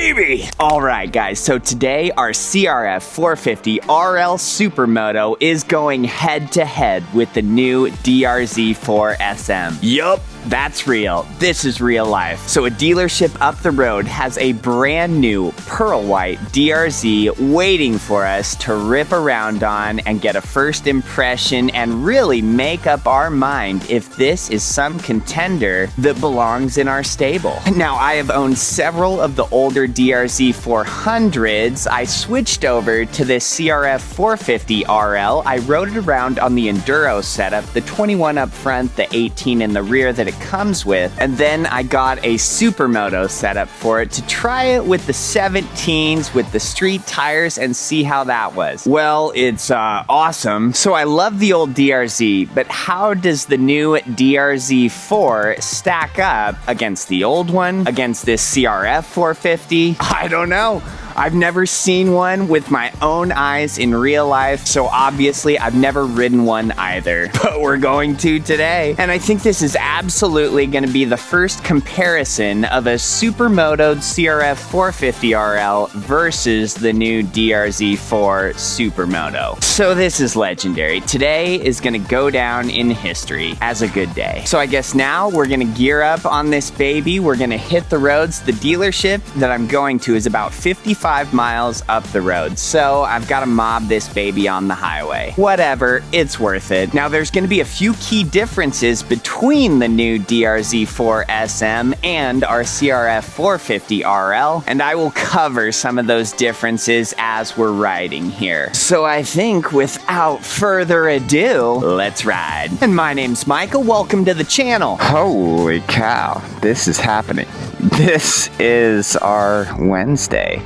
baby! Alright guys, so today our CRF450RL Supermoto is going head to head with the new DR-Z4SM. Yup, that's real. This is real life. So a dealership up the road has a brand new pearl white DR-Z waiting for us to rip around on and get a first impression and really make up our mind if this is some contender that belongs in our stable. Now, I have owned several of the older DR-Z400s. I switched over to this CRF450RL. I rode it around on the Enduro setup, the 21 up front, the 18 in the rear that it comes with, and then I got a Supermoto setup for it to try it with the 17s with the street tires and see how that was. Well, it's awesome. So I love the old DR-Z, but how does the new DR-Z4 stack up against the old one, against this CRF450? I don't know. I've never seen one with my own eyes in real life, so obviously I've never ridden one either. But we're going to today. And I think this is absolutely going to be the first comparison of a Supermoto CRF450RL versus the new DR-Z4 Supermoto. So this is legendary. Today is going to go down in history as a good day. So I guess now we're going to gear up on this baby. We're going to hit the roads. The dealership that I'm going to is about 55 miles up the road, so I've got to mob this baby on the highway. Whatever, it's worth it. Now, there's going to be a few key differences between the new DR-Z4SM and our CRF450RL, and I will cover some of those differences as we're riding here. So I think without further ado, let's ride. And my name's Michael. Welcome to the channel. Holy cow, this is happening. This is our Wednesday.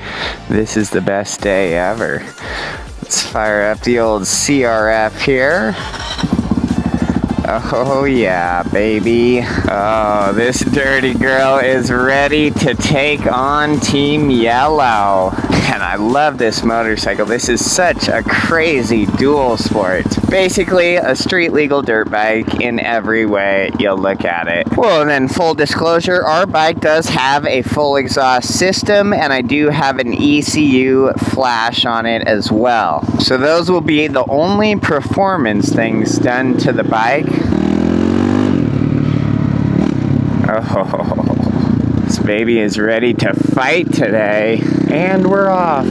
This is the best day ever. Let's fire up the old CRF here. Oh yeah, baby. Oh, this dirty girl is ready to take on Team Yellow. And I love this motorcycle. This is such a crazy dual sport. Basically, a street legal dirt bike in every way you'll look at it. Well, and then full disclosure, our bike does have a full exhaust system, and I do have an ECU flash on it as well. So those will be the only performance things done to the bike. Oh, this baby is ready to fight today, and we're off.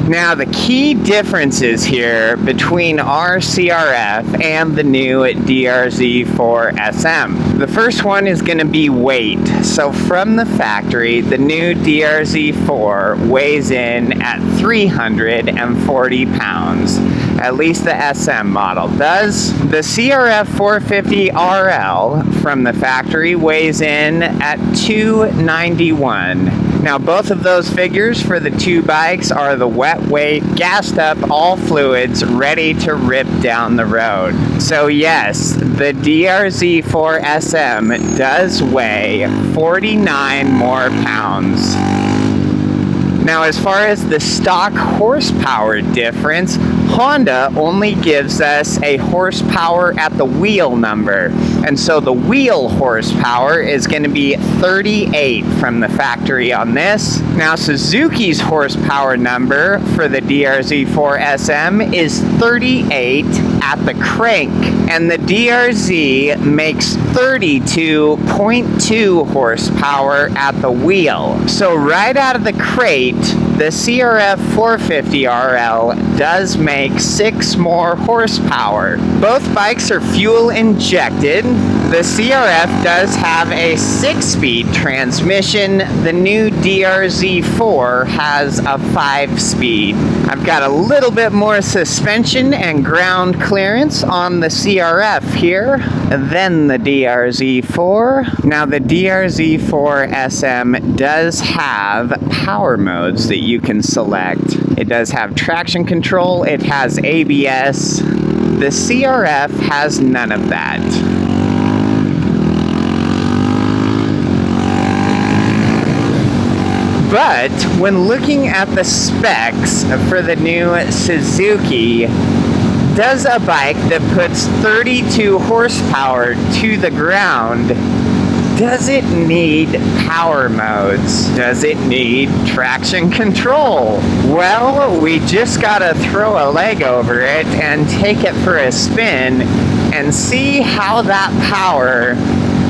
Now, the key differences here between our CRF and the new DR-Z4SM. The first one is going to be weight. So from the factory, the new DR-Z4 weighs in at 340 pounds. At least the SM model does. The CRF450RL from the factory weighs in at 291. Now, both of those figures for the two bikes are the wet weight, gassed up, all fluids, ready to rip down the road. So yes, the DR-Z4SM does weigh 49 more pounds. Now, as far as the stock horsepower difference, Honda only gives us a horsepower at the wheel number. And so the wheel horsepower is going to be 38 from the factory on this. Now, Suzuki's horsepower number for the DR-Z4SM is 38 at the crank. And the DR-Z makes 32.2 horsepower at the wheel. So right out of the crate, the CRF450RL does make 6 more horsepower. Both bikes are fuel injected. The CRF does have a 6-speed transmission. The new DR-Z4 has a 5-speed. I've got a little bit more suspension and ground clearance on the CRF here than the DR-Z4. Now, the DR-Z4SM does have power modes that you can select. It does have traction control, it has ABS. The CRF has none of that. But when looking at the specs for the new Suzuki, does a bike that puts 32 horsepower to the ground Does it need power modes? Does it need traction control? Well, we just gotta throw a leg over it and take it for a spin and see how that power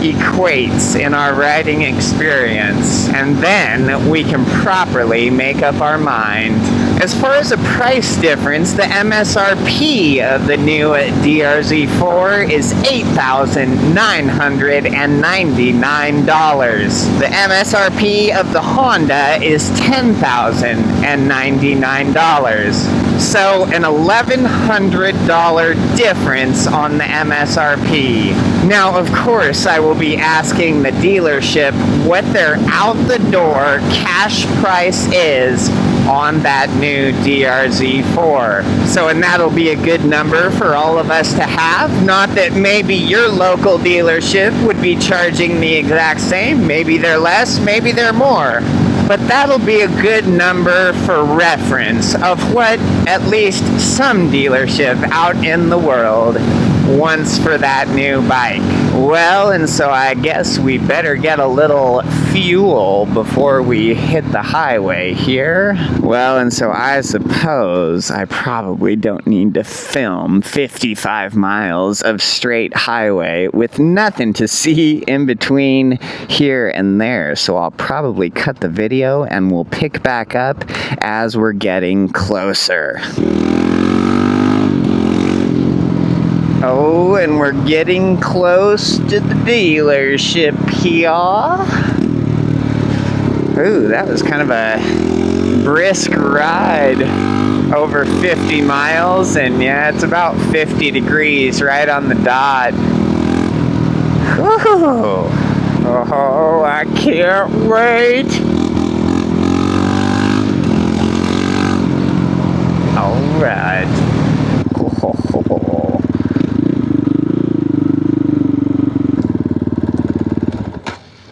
equates in our riding experience, and then we can properly make up our mind. As far as a price difference, the MSRP of the new DR-Z4 is $8,999. The MSRP of the Honda is $10,099. So an $1,100 difference on the MSRP. Now, of course, I will be asking the dealership what their out-the-door cash price is on that new DR-Z4. So, and that'll be a good number for all of us to have. Not that maybe your local dealership would be charging the exact same. Maybe they're less, maybe they're more. But that'll be a good number for reference of what at least some dealership out in the world wants for that new bike. Well, and so I guess we better get a little fuel before we hit the highway here. Well, and so I suppose I probably don't need to film 55 miles of straight highway with nothing to see in between here and there. So I'll probably cut the video and we'll pick back up as we're getting closer. Oh, and we're getting close to the dealership here. Ooh, that was kind of a brisk ride. Over 50 miles, and yeah, it's about 50 degrees right on the dot. Ooh. Oh, I can't wait. All right.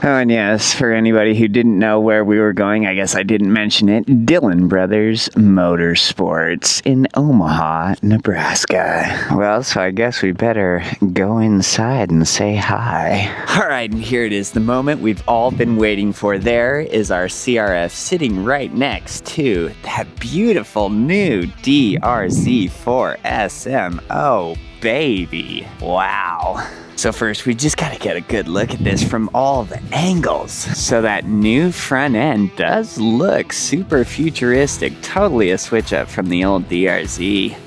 Oh, and yes, for anybody who didn't know where we were going, I guess I didn't mention it, Dillon Brothers Motorsports in Omaha, Nebraska. Well, so I guess we better go inside and say hi. All right, and here it is, the moment we've all been waiting for. There is our CRF sitting right next to that beautiful new DR-Z4SM. Oh, baby. Wow. So first, we just gotta get a good look at this from all the angles. So that new front end does look super futuristic, totally a switch up from the old DR-Z.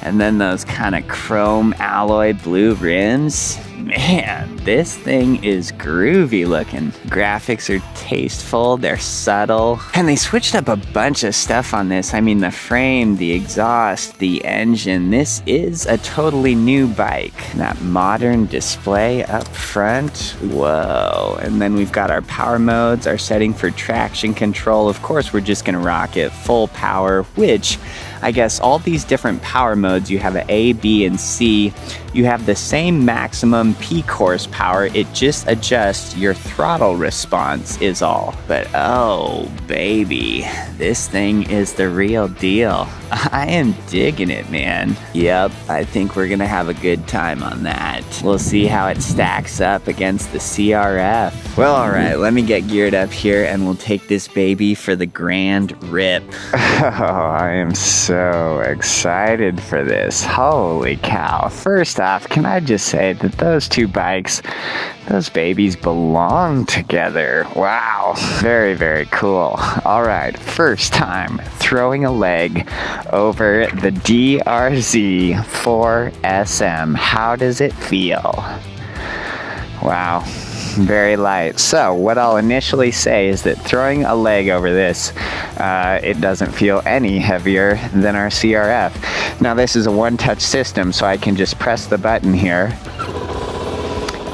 And then those kind of chrome alloy blue rims. Man, this thing is groovy looking. Graphics are tasteful, they're subtle, and they switched up a bunch of stuff on this. I mean, the frame, the exhaust, the engine. This is a totally new bike. That modern display up front, whoa. And then we've got our power modes, our setting for traction control. Of course, we're just gonna rock it full power, which I guess all these different power modes, you have an A, B, and C. You have the same maximum peak horsepower, it just adjusts your throttle response is all. But oh baby, this thing is the real deal. I am digging it, man. Yep, I think we're gonna have a good time on that. We'll see how it stacks up against the CRF. Well, all right, let me get geared up here and we'll take this baby for the grand rip. Oh, I am so excited for this. Holy cow. First off, can I just say that those two bikes, those babies belong together. Wow. Very, very cool. All right, first time throwing a leg over the DR-Z4SM. How does it feel? Wow. Very light. So what I'll initially say is that throwing a leg over this, it doesn't feel any heavier than our CRF. Now this is a one-touch system, so I can just press the button here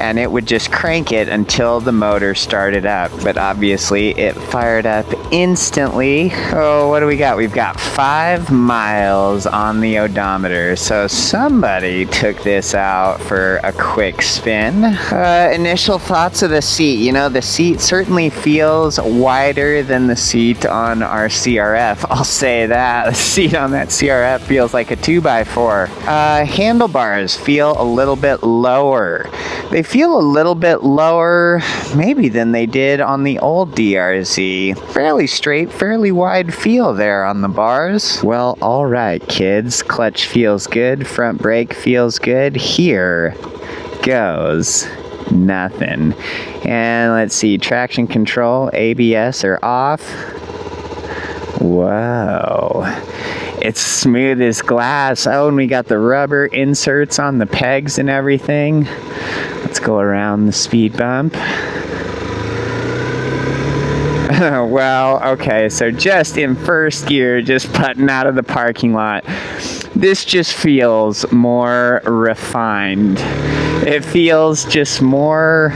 and it would just crank it until the motor started up. But obviously it fired up instantly. Oh, what do we got? We've got 5 miles on the odometer. So somebody took this out for a quick spin. Initial thoughts of the seat. You know, the seat certainly feels wider than the seat on our CRF. I'll say that. The seat on that CRF feels like a 2x4. Handlebars feel a little bit lower. They feel a little bit lower maybe than they did on the old DR-Z. Fairly straight, fairly wide feel there on the bars. Well, all right, kids. Clutch feels good, front brake feels good. Here goes nothing. And let's see, traction control, ABS are off. Whoa. It's smooth as glass. Oh, and we got the rubber inserts on the pegs and everything. Let's go around the speed bump. Well, okay, so just in first gear, just putting out of the parking lot, this just feels more refined. It feels just more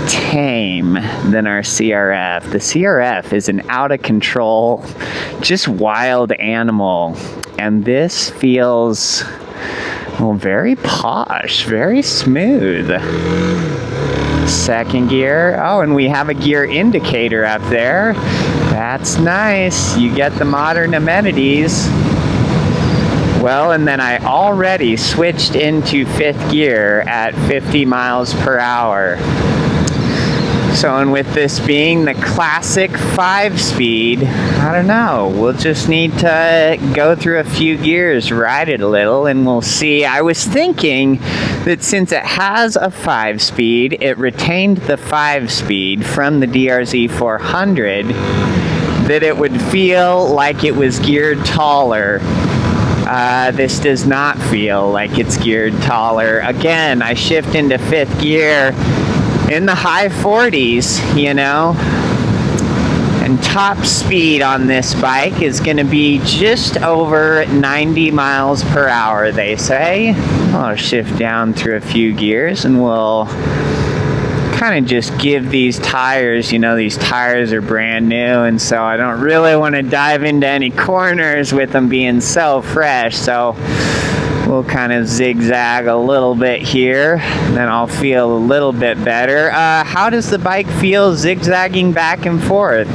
tame than our CRF. The CRF is an out of control, just wild animal. And this feels, well, very posh, very smooth. Second gear. Oh, and we have a gear indicator up there. That's nice. You get the modern amenities. Well, and then I already switched into fifth gear at 50 miles per hour. So, and with this being the classic 5-speed, I don't know, we'll just need to go through a few gears, ride it a little, and we'll see. I was thinking that since it has a 5-speed, it retained the 5-speed from the DR-Z400, that it would feel like it was geared taller. This does not feel like it's geared taller. Again, I shift into fifth gear in the high 40s, you know, and top speed on this bike is going to be just over 90 miles per hour, they say. I'll shift down through a few gears and we'll kind of just give these tires, you know, these tires are brand new, and so I don't really want to dive into any corners with them being so fresh, so we'll kind of zigzag a little bit here, then I'll feel a little bit better. How does the bike feel zigzagging back and forth?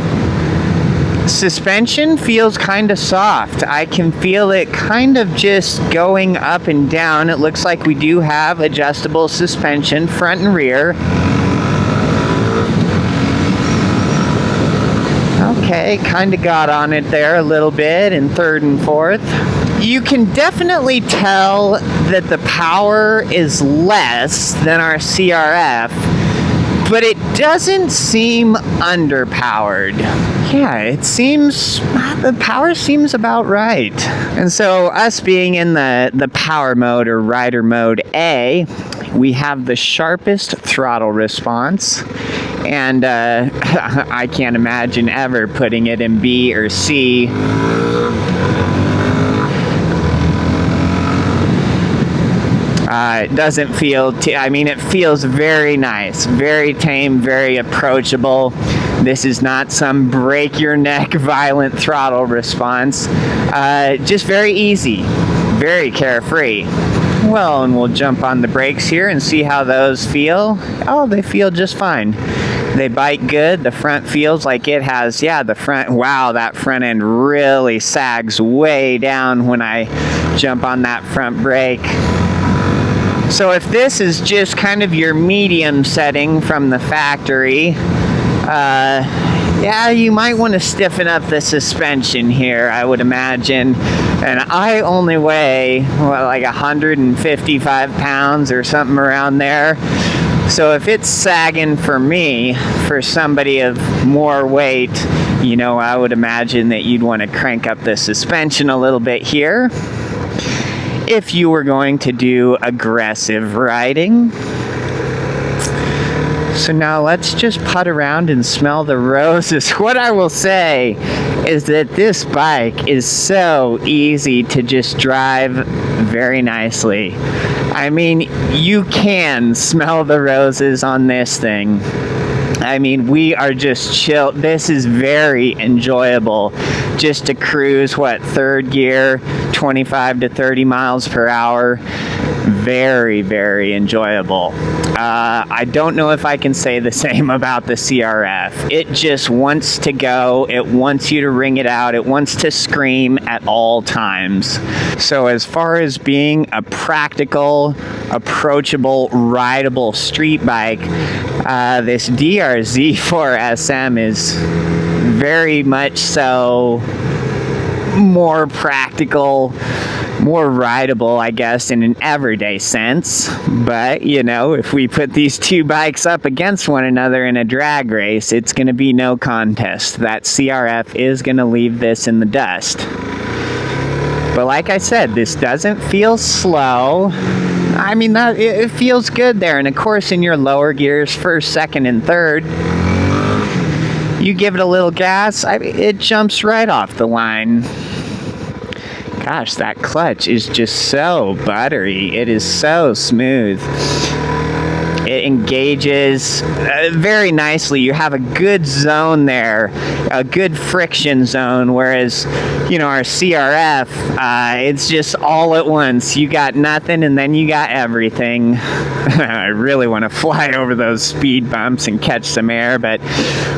Suspension feels kind of soft. I can feel it kind of just going up and down. It looks like we do have adjustable suspension, front and rear. Okay, kind of got on it there a little bit in third and fourth. You can definitely tell that the power is less than our CRF, but it doesn't seem underpowered. Yeah, it seems, the power seems about right. And so us being in the power mode or rider mode A, we have the sharpest throttle response. And I can't imagine ever putting it in B or C. It doesn't feel, I mean, it feels very nice, very tame, very approachable. This is not some break your neck violent throttle response. Just very easy, very carefree. Well, and we'll jump on the brakes here and see how those feel. Oh, they feel just fine. They bite good. The front feels like it has, yeah, the front, wow, that front end really sags way down when I jump on that front brake. So if this is just kind of your medium setting from the factory, yeah, you might want to stiffen up the suspension here, I would imagine. And I only weigh, what, like 155 pounds or something around there. So if it's sagging for me, for somebody of more weight, you know, I would imagine that you'd want to crank up the suspension a little bit here if you were going to do aggressive riding. So now let's just putt around and smell the roses. What I will say is that this bike is so easy to just drive very nicely. I mean, you can smell the roses on this thing. I mean, we are just chill. This is very enjoyable just to cruise, third gear, 25 to 30 miles per hour. Very, very enjoyable. I don't know if I can say the same about the CRF. It just wants to go. It wants you to ring it out. It wants to scream at all times. So as far as being a practical, approachable, rideable street bike, this DR-Z4SM is very much so more practical, more rideable, I guess, in an everyday sense. But, you know, if we put these two bikes up against one another in a drag race, it's going to be no contest. That CRF is going to leave this in the dust. But like I said, this doesn't feel slow. I mean, it feels good there. And of course, in your lower gears, first, second, and third, you give it a little gas, it jumps right off the line. Gosh, that clutch is just so buttery. It is so smooth. It engages very nicely. You have a good zone there, a good friction zone, whereas, you know, our CRF, it's just all at once. You got nothing and then you got everything. I really want to fly over those speed bumps and catch some air, but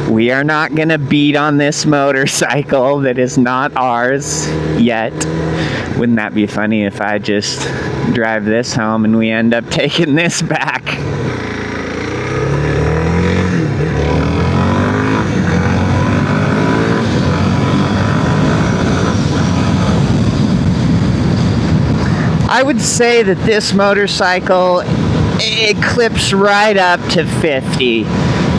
we are not going to beat on this motorcycle that is not ours yet. Wouldn't that be funny if I just drive this home and we end up taking this back? I would say that this motorcycle, it clips right up to 50.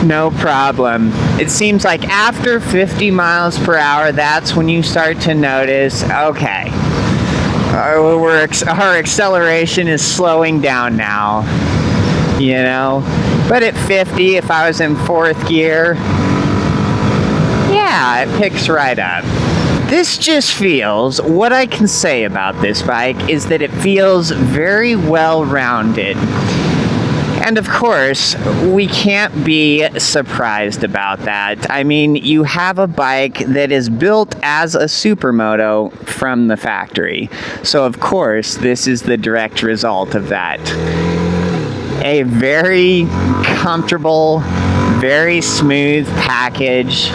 No problem. It seems like after 50 miles per hour, that's when you start to notice, okay, our acceleration is slowing down now, you know? But at 50, if I was in fourth gear, yeah, it picks right up. This just feels, what I can say about this bike is that it feels very well-rounded. And of course, we can't be surprised about that. I mean, you have a bike that is built as a Supermoto from the factory. So of course, this is the direct result of that. A very comfortable, very smooth package.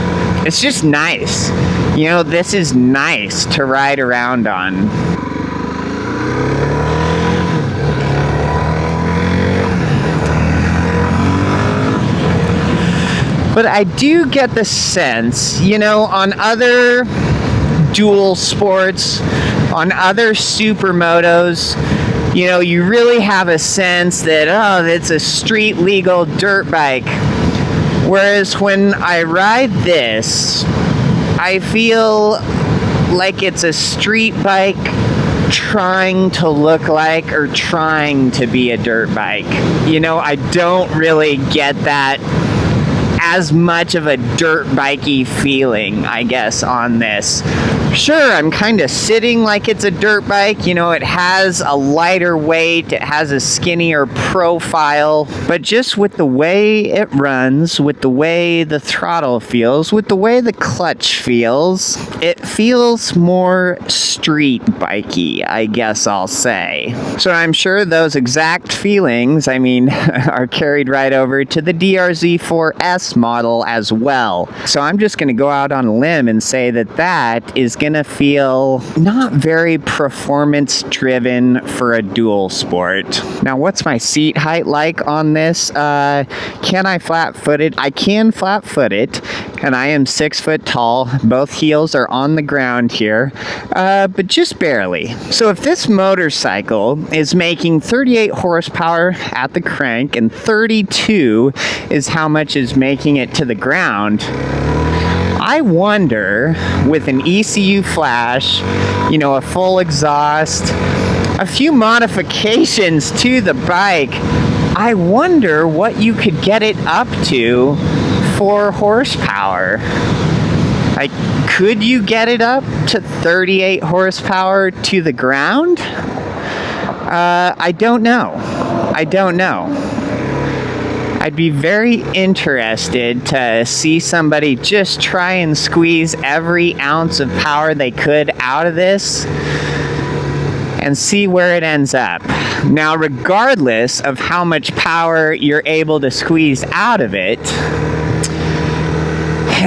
It's just nice. You know, this is nice to ride around on. But I do get the sense, you know, on other dual sports, on other Supermotos, you know, you really have a sense that, oh, it's a street legal dirt bike. Whereas when I ride this, I feel like it's a street bike trying to look like or trying to be a dirt bike. You know, I don't really get that as much of a dirt bikey feeling, I guess, on this. Sure, I'm kind of sitting like it's a dirt bike. You know, it has a lighter weight, it has a skinnier profile, but just with the way it runs, with the way the throttle feels, with the way the clutch feels, it feels more street bikey, I guess I'll say. So I'm sure those exact feelings, I mean, are carried right over to the DR-Z4S model as well. So I'm just going to go out on a limb and say that that is going to feel not very performance driven for a dual sport. Now, what's my seat height like on this? Can I flat foot it? I can flat foot it, and I am 6 foot tall. Both heels are on the ground here, but just barely. So if this motorcycle is making 38 horsepower at the crank and 32 is how much is making it to the ground, I wonder, with an ECU flash, you know, a full exhaust, a few modifications to the bike, I wonder what you could get it up to for horsepower. Like, could you get it up to 38 horsepower to the ground? I don't know. I I'd be very interested to see somebody just try and squeeze every ounce of power they could out of this and see where it ends up. Now, regardless of how much power you're able to squeeze out of it,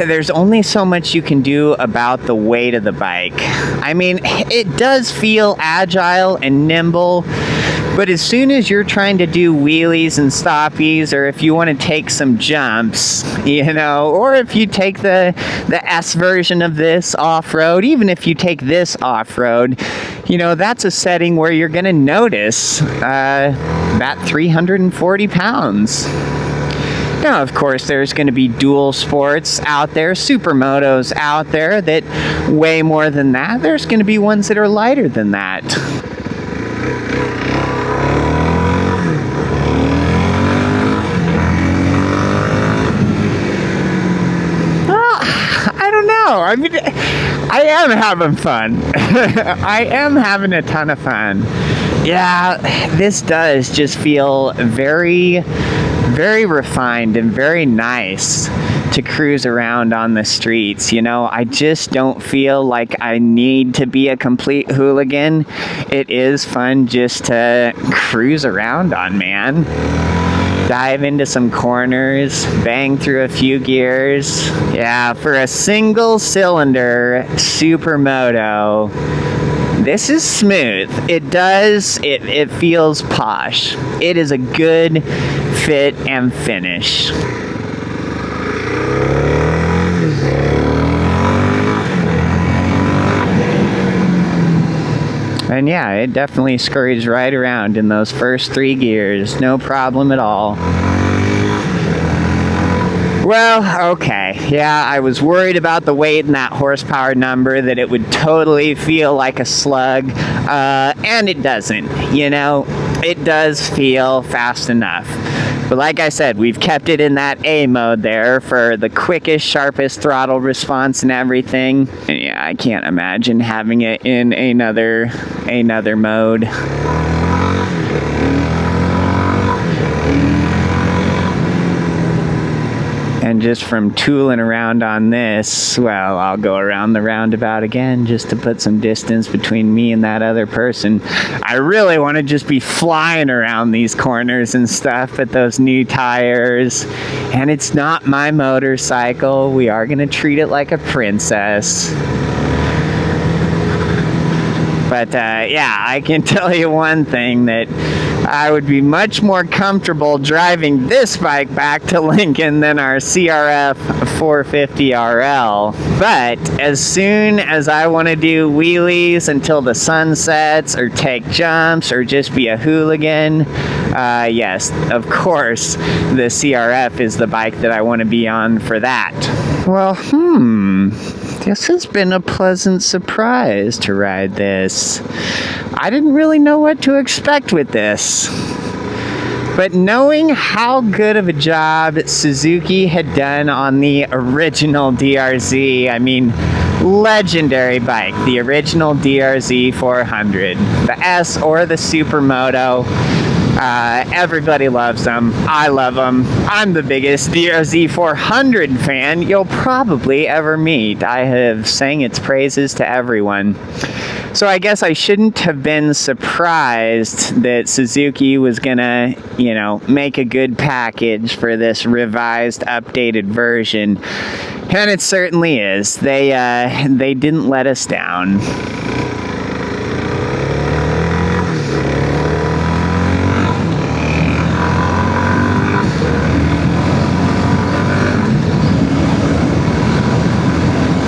there's only so much you can do about the weight of the bike. I mean, it does feel agile and nimble, but as soon as you're trying to do wheelies and stoppies, or if you want to take some jumps, you know, or if you take the S version of this off-road, even if you take this off-road, you know, that's a setting where you're going to notice that 340 pounds. Now, of course, there's going to be dual sports out there, supermotos out there that weigh more than that. There's going to be ones that are lighter than that. I don't know. I mean, I am having fun. I am having a ton of fun. Yeah, this does just feel very, very refined and very nice to cruise around on the streets. You know, I just don't feel like I need to be a complete hooligan. It is fun just to cruise around on, man. Dive into some corners, bang through a few gears. Yeah, for a single cylinder Supermoto, this is smooth. It feels posh. It is a good fit and finish. And yeah, it definitely scurries right around in those first 3 gears. No problem at all. Well, okay. Yeah, I was worried about the weight and that horsepower number, that it would totally feel like a slug. And it doesn't. You know, it does feel fast enough. But like I said, we've kept it in that A mode there for the quickest, sharpest throttle response and everything. And yeah, I can't imagine having it in another mode. And just from tooling around on this, well, I'll go around the roundabout again just to put some distance between me and that other person. I really want to just be flying around these corners and stuff with those new tires. And it's not my motorcycle. We are going to treat it like a princess. But yeah, I can tell you one thing, that I would be much more comfortable driving this bike back to Lincoln than our CRF450RL. But as soon as I want to do wheelies until the sun sets, or take jumps, or just be a hooligan, yes, of course, the CRF is the bike that I want to be on for that. Well, this has been a pleasant surprise to ride this. I didn't really know what to expect with this. But knowing how good of a job Suzuki had done on the original DR-Z, I mean, legendary bike, the original DR-Z400, the S or the Supermoto. Everybody loves them. I love them. I'm the biggest DR-Z400 fan you'll probably ever meet. I have sang its praises to everyone. So I guess I shouldn't have been surprised that Suzuki was gonna, you know, make a good package for this revised, updated version. And it certainly is. They didn't let us down.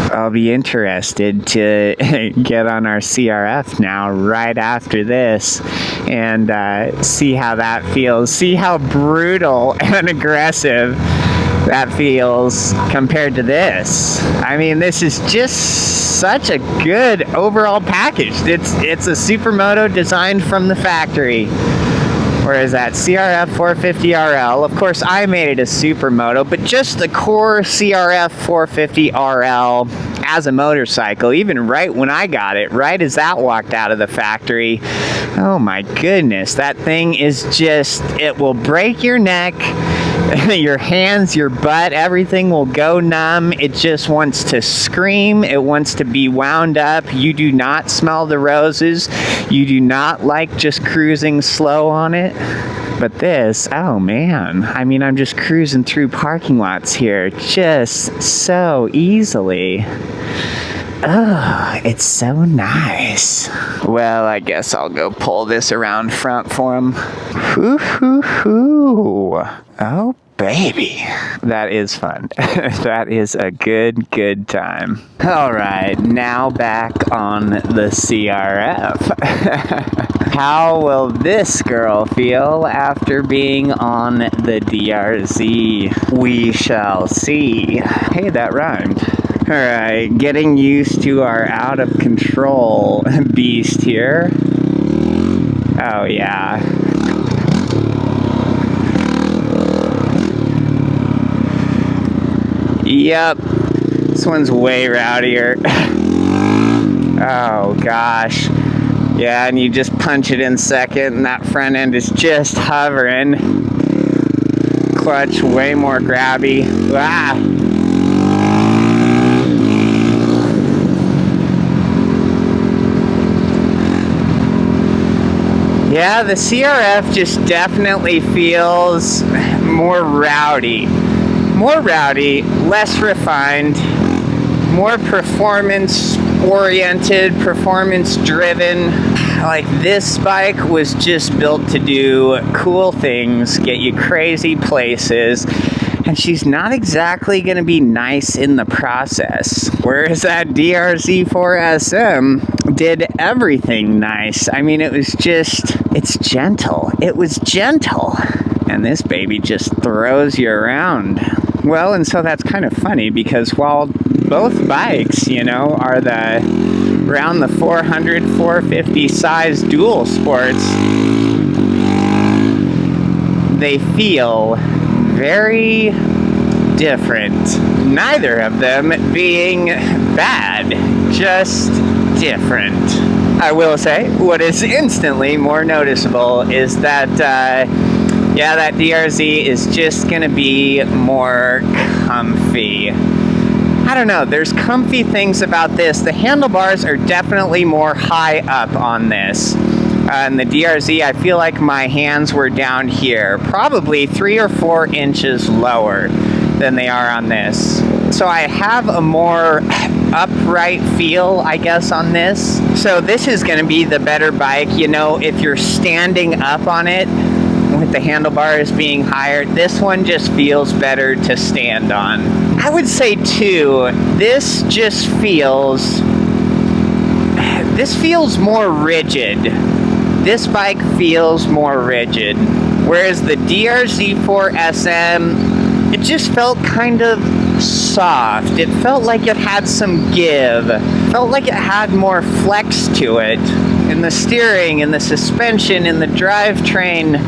I'll be interested to get on our CRF now right after this and see how that feels. See how brutal and aggressive that feels compared to this. I mean, this is just such a good overall package. It's a Supermoto designed from the factory. Whereas that CRF450RL, of course, I made it a Supermoto, but just the core CRF450RL as a motorcycle, even right when I got it, right as that walked out of the factory, oh my goodness, that thing is just, it will break your neck Your hands, your butt, everything will go numb. It just wants to scream. It wants to be wound up. You do not smell the roses. You do not like just cruising slow on it. But this, oh man, I mean, I'm just cruising through parking lots here just so easily. Oh, it's so nice. Well, I guess I'll go pull this around front for him. Hoo hoo hoo. Oh, baby. That is fun. That is a good time. All right, now back on the CRF. How will this girl feel after being on the DR-Z? We shall see. Hey, that rhymed. All right, getting used to our out of control beast here. Oh yeah. Yep, this one's way rowdier. Oh gosh. Yeah, and you just punch it in second and that front end is just hovering. Clutch way more grabby. Ah. Yeah, the CRF just definitely feels more rowdy. More rowdy, less refined, more performance-oriented, performance-driven. Like, this bike was just built to do cool things, get you crazy places, and she's not exactly going to be nice in the process. Whereas that DR-Z4SM did everything nice. I mean, it was just, it's gentle. It was gentle. And this baby just throws you around. Well, and so that's kind of funny because while both bikes, you know, are around the 400, 450 size dual sports, they feel very different. Neither of them being bad, just different. I will say, what is instantly more noticeable is that, yeah, that DR-Z is just gonna be more comfy. I don't know, there's comfy things about this. The handlebars are definitely more high up on this. And the DR-Z, I feel like my hands were down here, probably 3 or 4 inches lower than they are on this. So I have a more upright feel, I guess, on this. So this is gonna be the better bike, you know, if you're standing up on it, with the handlebars being higher, this one just feels better to stand on. I would say too, this feels more rigid. This bike feels more rigid. Whereas the DR-Z4SM, it just felt kind of soft. It felt like it had some give. It felt like it had more flex to it. In the steering, in the suspension, in the drivetrain,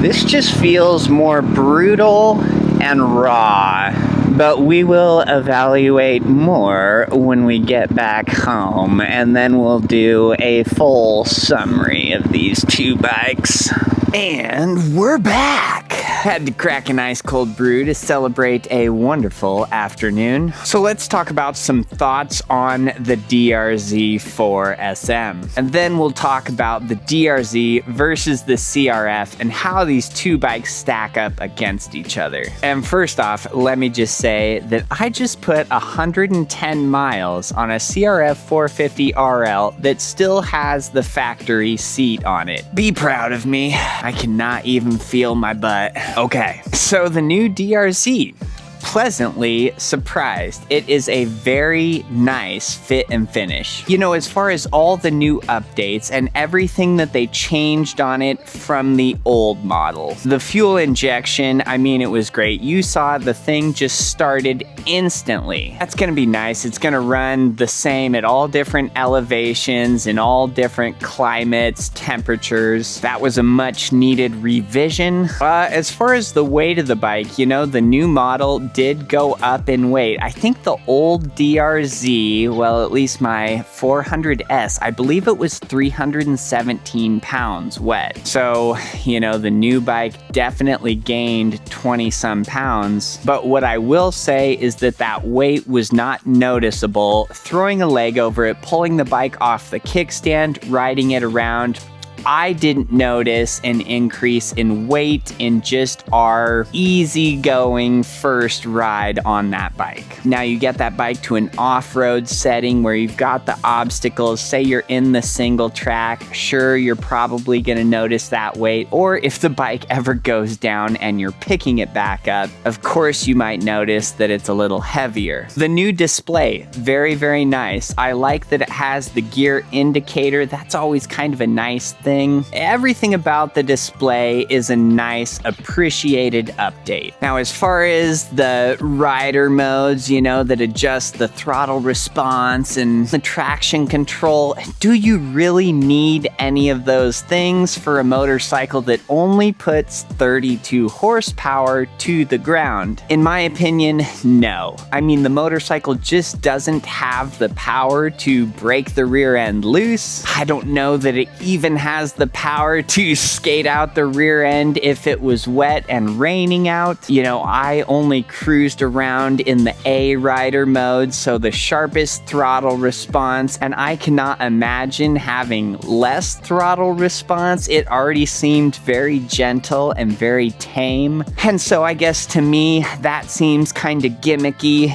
this just feels more brutal and raw. But we will evaluate more when we get back home, and then we'll do a full summary of these two bikes. And we're back! Had to crack an ice cold brew to celebrate a wonderful afternoon. So let's talk about some thoughts on the DR-Z4SM. And then we'll talk about the DR-Z versus the CRF and how these two bikes stack up against each other. And first off, let me just say that I just put 110 miles on a CRF450RL that still has the factory seat on it. Be proud of me. I cannot even feel my butt. Okay, so the new DR-Z. Pleasantly surprised. It is a very nice fit and finish. You know, as far as all the new updates and everything that they changed on it from the old model. The fuel injection, I mean, it was great. You saw the thing just started instantly. That's gonna be nice. It's gonna run the same at all different elevations, in all different climates, temperatures. That was a much needed revision. As far as the weight of the bike, you know, the new model did go up in weight. I think the old DR-Z, well, at least my 400S, I believe it was 317 pounds wet. So, the new bike definitely gained 20 some pounds. But what I will say is that weight was not noticeable. Throwing a leg over it, pulling the bike off the kickstand, riding it around, I didn't notice an increase in weight in just our easygoing first ride on that bike. Now you get that bike to an off-road setting where you've got the obstacles. Say you're in the single track, sure, you're probably gonna notice that weight. Or if the bike ever goes down and you're picking it back up, of course you might notice that it's a little heavier. The new display, very, very nice. I like that it has the gear indicator. That's always kind of a nice thing. Everything about the display is a nice, appreciated update. Now, as far as the rider modes, that adjust the throttle response and the traction control, do you really need any of those things for a motorcycle that only puts 32 horsepower to the ground? In my opinion, no. I mean, the motorcycle just doesn't have the power to break the rear end loose. I don't know that it even has the power to skate out the rear end if it was wet and raining out. I only cruised around in the A rider mode, so the sharpest throttle response, and I cannot imagine having less throttle response. It already seemed very gentle and very tame. And so I guess to me, that seems kind of gimmicky.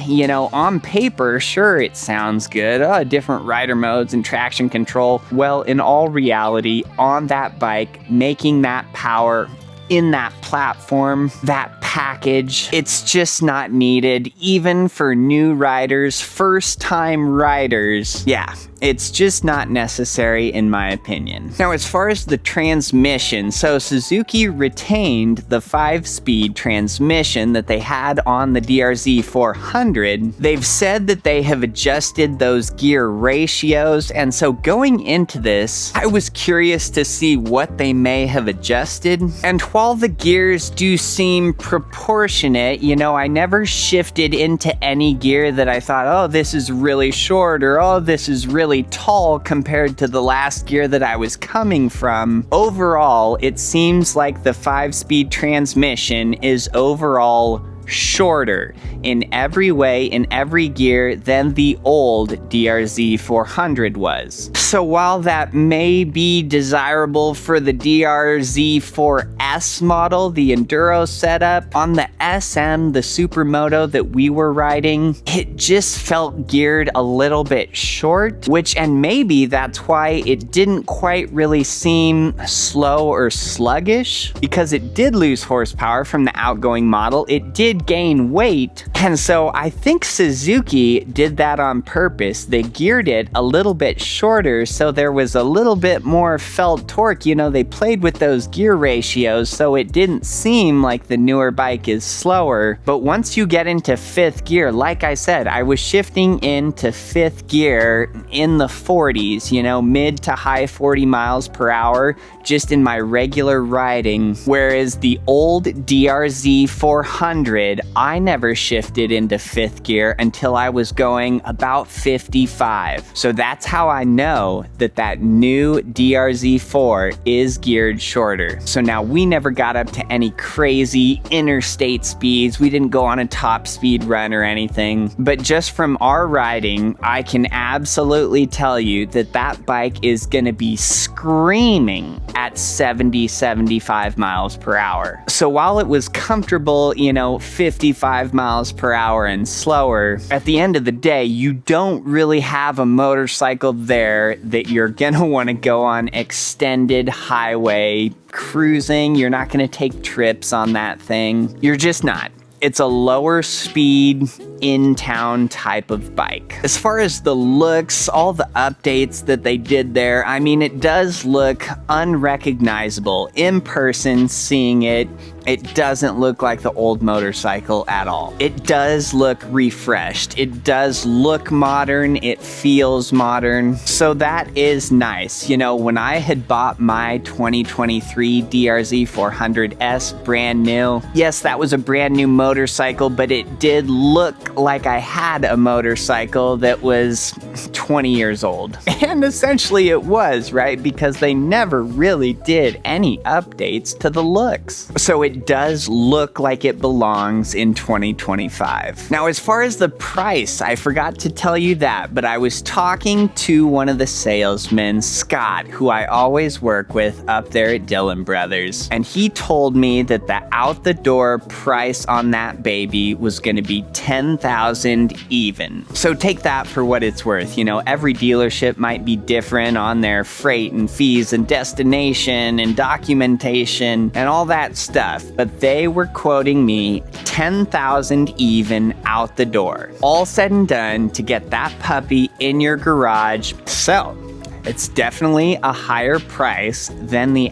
On paper, sure, it sounds good. Different rider modes and traction control. Well, in all reality, on that bike, making that power in that platform, that package, it's just not needed, even for new riders, first-time riders. Yeah, it's just not necessary in my opinion. Now, as far as the transmission, so Suzuki retained the 5-speed transmission that they had on the DR-Z400. They've said that they have adjusted those gear ratios, and so going into this, I was curious to see what they may have adjusted. And while the gears do seem proportionate, I never shifted into any gear that I thought, oh, this is really short, or oh, this is really tall compared to the last gear that I was coming from. Overall, it seems like the 5-speed transmission is overall shorter in every way, in every gear, than the old DR-Z400 was. So while that may be desirable for the DR-Z4S model, the Enduro setup, on the SM, the Supermoto that we were riding, it just felt geared a little bit short, and maybe that's why it didn't quite really seem slow or sluggish, because it did lose horsepower from the outgoing model. It did gain weight, and so I think Suzuki did that on purpose. They geared it a little bit shorter so there was a little bit more felt torque. They played with those gear ratios so it didn't seem like the newer bike is slower. But once you get into 5th gear, like I said, I was shifting into 5th gear in the 40s, mid to high 40 miles per hour just in my regular riding, whereas the old DR-Z400, I never shifted into 5th gear until I was going about 55. So that's how I know that new DR-Z4 is geared shorter. So now we never got up to any crazy interstate speeds. We didn't go on a top speed run or anything. But just from our riding, I can absolutely tell you that bike is gonna be screaming at 70, 75 miles per hour. So while it was comfortable, 55 miles per hour and slower, at the end of the day, you don't really have a motorcycle there that you're gonna wanna go on extended highway cruising. You're not gonna take trips on that thing. You're just not. It's a lower speed, in-town type of bike. As far as the looks, all the updates that they did there, I mean, it does look unrecognizable. In person, seeing it, it doesn't look like the old motorcycle at all. It does look refreshed. It does look modern. It feels modern. So that is nice. You know, when I had bought my 2023 DR-Z400S brand new, yes, that was a brand new motorcycle, but it did look like I had a motorcycle that was 20 years old. And essentially it was, right? Because they never really did any updates to the looks. So it does look like it belongs in 2025. Now, as far as the price, I forgot to tell you that, but I was talking to one of the salesmen, Scott, who I always work with up there at Dillon Brothers, and he told me that the out-the-door price on that baby was gonna be $10,000 even. So take that for what it's worth. You know, every dealership might be different on their freight and fees and destination and documentation and all that stuff, but they were quoting me $10,000 even out the door. All said and done to get that puppy in your garage. So it's definitely a higher price than the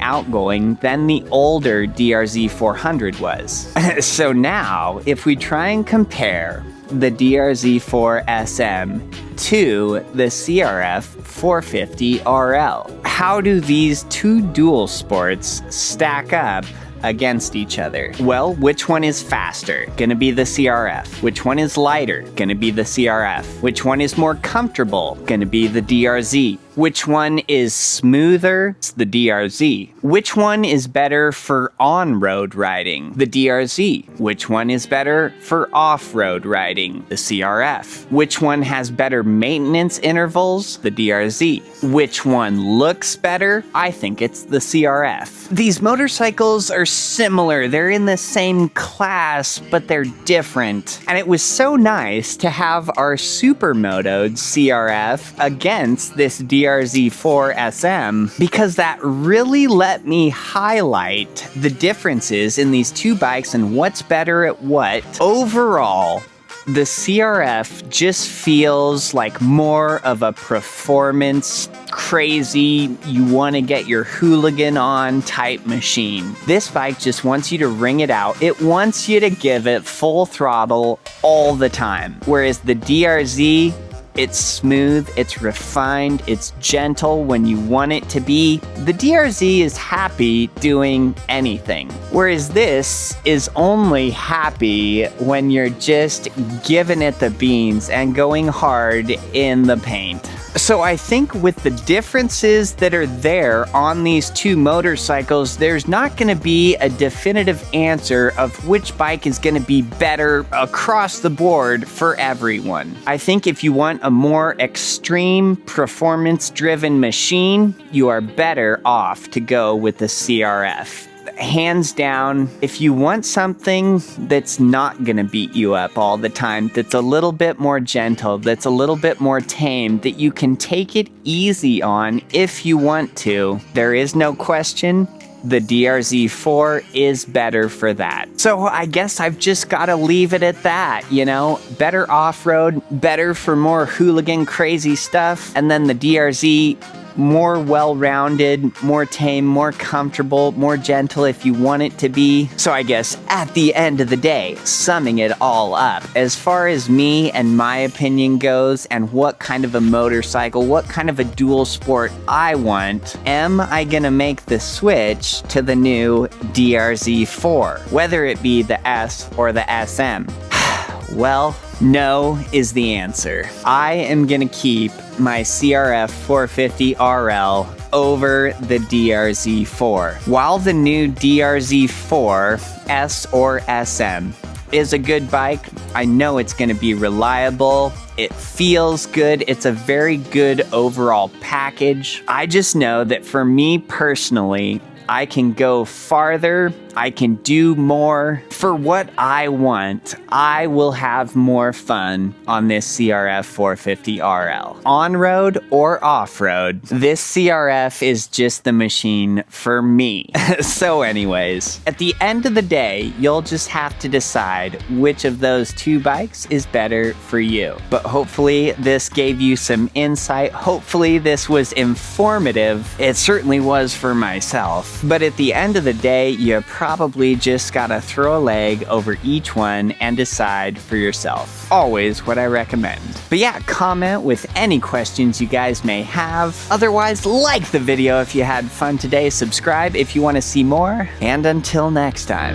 older DR-Z400 was. So now, if we try and compare the DR-Z4SM to the CRF450RL, how do these two dual sports stack up against each other? Well, which one is faster? Gonna be the CRF. Which one is lighter? Gonna be the CRF. Which one is more comfortable? Gonna be the DR-Z. Which one is smoother? It's the DR-Z. Which one is better for on-road riding? The DR-Z. Which one is better for off-road riding? The CRF. Which one has better maintenance intervals? The DR-Z. Which one looks better? I think it's the CRF. These motorcycles are similar. They're in the same class, but they're different. And it was so nice to have our Supermoto CRF against this DR-Z4SM, because that really let me highlight the differences in these two bikes and what's better at what. Overall, the CRF just feels like more of a performance, crazy, you want to get your hooligan on type machine. This bike just wants you to wring it out. It wants you to give it full throttle all the time. Whereas the DR-Z, it's smooth, it's refined, it's gentle when you want it to be. The DR-Z is happy doing anything, whereas this is only happy when you're just giving it the beans and going hard in the paint. So I think with the differences that are there on these two motorcycles, there's not going to be a definitive answer of which bike is going to be better across the board for everyone. I think if you want a more extreme, performance-driven machine, you are better off to go with the CRF. Hands down, if you want something that's not gonna beat you up all the time, that's a little bit more gentle, that's a little bit more tame, that you can take it easy on if you want to, there is no question, the DR-Z4 is better for that. So I guess I've just gotta leave it at that, you know? Better off-road, better for more hooligan crazy stuff, and then the DR-Z, more well-rounded, more tame, more comfortable, more gentle if you want it to be. So I guess at the end of the day, summing it all up, as far as me and my opinion goes and what kind of a motorcycle, what kind of a dual sport I want, am I gonna make the switch to the new DR-Z4, whether it be the S or the SM? Well, no is the answer. I am gonna keep my CRF450RL over the DR-Z4. While the new DR-Z4S or SM is a good bike, I know it's gonna be reliable, it feels good, it's a very good overall package. I just know that for me personally, I can go farther I can do more. For what I want, I will have more fun on this CRF450RL. On-road or off-road, this CRF is just the machine for me. So anyways, at the end of the day, you'll just have to decide which of those two bikes is better for you. But hopefully this gave you some insight. Hopefully this was informative. It certainly was for myself. But at the end of the day, you probably just gotta throw a leg over each one and decide for yourself. Always what I recommend. But yeah, comment with any questions you guys may have. Otherwise, like the video if you had fun today, subscribe if you want to see more, and until next time.